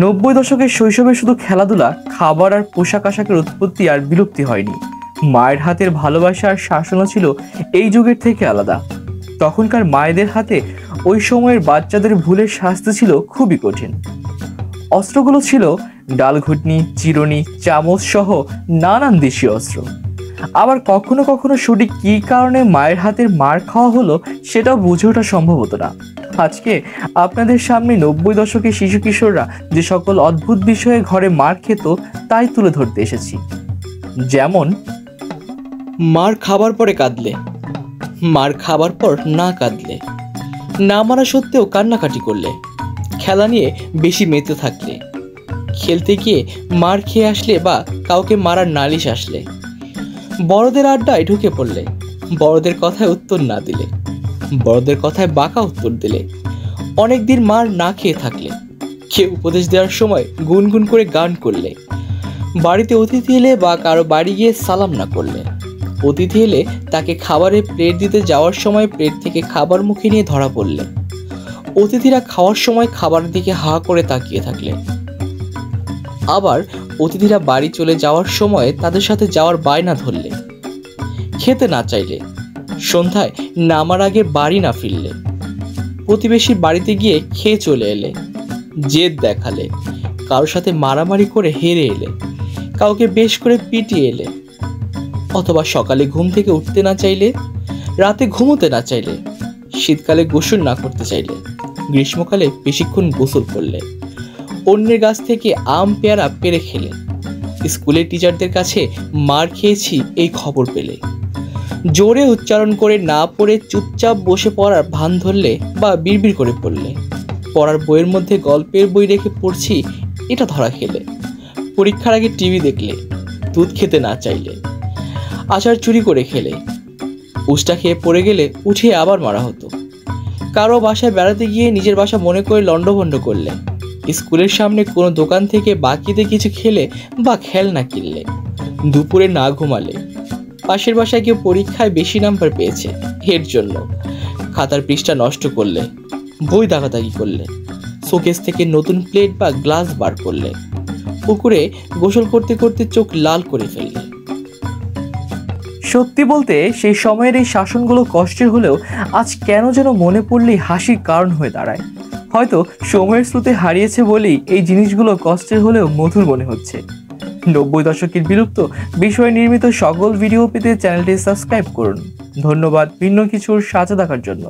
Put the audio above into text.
নব্বই দশকের শৈশবে শুধু খেলাধুলা, খাবার আর পোশাক আশাকের উৎপত্তি আর বিলুপ্তি হয়নি, মায়ের হাতের ভালোবাসা আর শাসনও ছিল এই যুগের থেকে আলাদা। তখনকার মায়েদের হাতে ওই সময়ের বাচ্চাদের ভুলের শাস্তি ছিল খুবই কঠিন। অস্ত্রগুলো ছিল ডাল ঘুটনি, চিরুনি, চামচ সহ নানান দেশীয় অস্ত্র। আবার কখনো কখনো সঠিক কী কারণে মায়ের হাতের মার খাওয়া হলো সেটাও বুঝে ওঠা সম্ভব হতো না। আজকে আপনাদের সামনে 90 দশকের শিশু কিশোররা যে সকল অদ্ভুত বিষয়ে ঘরে মার খেত তাই তুলে ধরতে এসেছি। যেমন, মার খাবার পরে কাঁদলে, মার খাবার পর না কাঁদলে, না মারা সত্ত্বেও কান্নাকাটি করলে, খেলা নিয়ে বেশি মেতে থাকলে, খেলতে গিয়ে মার খেয়ে আসলে বা কাউকে মারার নালিশ আসলে, বড়দের আড্ডায় ঢুকে পড়লে, বড়দের কথায় উত্তর না দিলে, বড়দের কথায় বাঁকা উত্তর দিলে, অনেক দিন মার না খেয়ে থাকলে, কেউ উপদেশ দেওয়ার সময় গুনগুন করে গান করলে, বাড়িতে অতিথি এলে বা কারো বাড়ি গিয়ে সালাম না করলে, অতিথি এলে তাকে খাবারের প্লেট দিতে যাওয়ার সময় প্লেট থেকে খাবার মুখে নিয়ে ধরা পড়লে, অতিথিরা খাওয়ার সময় খাবারের দিকে হা করে তাকিয়ে থাকলে, আবার অতিথিরা বাড়ি চলে যাওয়ার সময় তাদের সাথে যাওয়ার বায়না ধরলে, খেতে না চাইলে, সন্ধ্যায় নামার আগে বাড়ি না ফিরলে, প্রতিবেশীর বাড়িতে গিয়ে খেয়ে চলে এলে, জেদ দেখালে, কারোর সাথে মারামারি করে হেরে এলে, কাউকে বেশ করে পিটিয়ে এলে, অথবা সকালে ঘুম থেকে উঠতে না চাইলে, রাতে ঘুমোতে না চাইলে, শীতকালে গোসল না করতে চাইলে, গ্রীষ্মকালে বেশিক্ষণ গোসল করলে, অন্যের গাছ থেকে আম পেয়ারা পেরে খেলে, স্কুলের টিচারদের কাছে মার খেয়েছি এই খবর পেলে, জোরে উচ্চারণ করে না পড়ে চুপচাপ বসে পড়ার ভান ধরলে বা বিড়বিড় করে পড়লে, পড়ার বইয়ের মধ্যে গল্পের বই রেখে পড়ছি এটা ধরা খেলে, পরীক্ষার আগে টিভি দেখলে, দুধ খেতে না চাইলে, আচার চুরি করে খেলে, উষ্টা খেয়ে পড়ে গেলে উঠে আবার মারা হতো, কারো বাসায় বেড়াতে গিয়ে নিজের বাসা মনে করে লণ্ডভণ্ড করলে, স্কুলের সামনে কোনো দোকান থেকে বাকিতে কিছু খেলে বা খেলনা কিনলে, দুপুরে না ঘুমালে, পাশের বাসায় কেউ পরীক্ষায় বেশি নাম্বার পেয়েছে এর জন্য, খাতার পৃষ্ঠা নষ্ট করলে, বই দাগাদাগি করলে, শোকেস থেকে নতুন প্লেট বা গ্লাস বার করলে, পুকুরে গোসল করতে করতে চোখ লাল করে ফেললে। সত্যি বলতে সেই সময়ের এই শাসনগুলো কষ্টের হলেও আজ কেন যেন মনে পড়লেই হাসির কারণ হয়ে দাঁড়ায়। হয়তো সময়ের স্রোতে হারিয়েছে বলেই এই জিনিসগুলো কষ্টের হলেও মধুর মনে হচ্ছে। 90 দশকের বিলুপ্ত বিষয়ে নির্মিত সকল ভিডিও পেতে চ্যানেলটি সাবস্ক্রাইব করুন। ধন্যবাদ ভিন্ন কিছুর সাথে থাকার জন্য।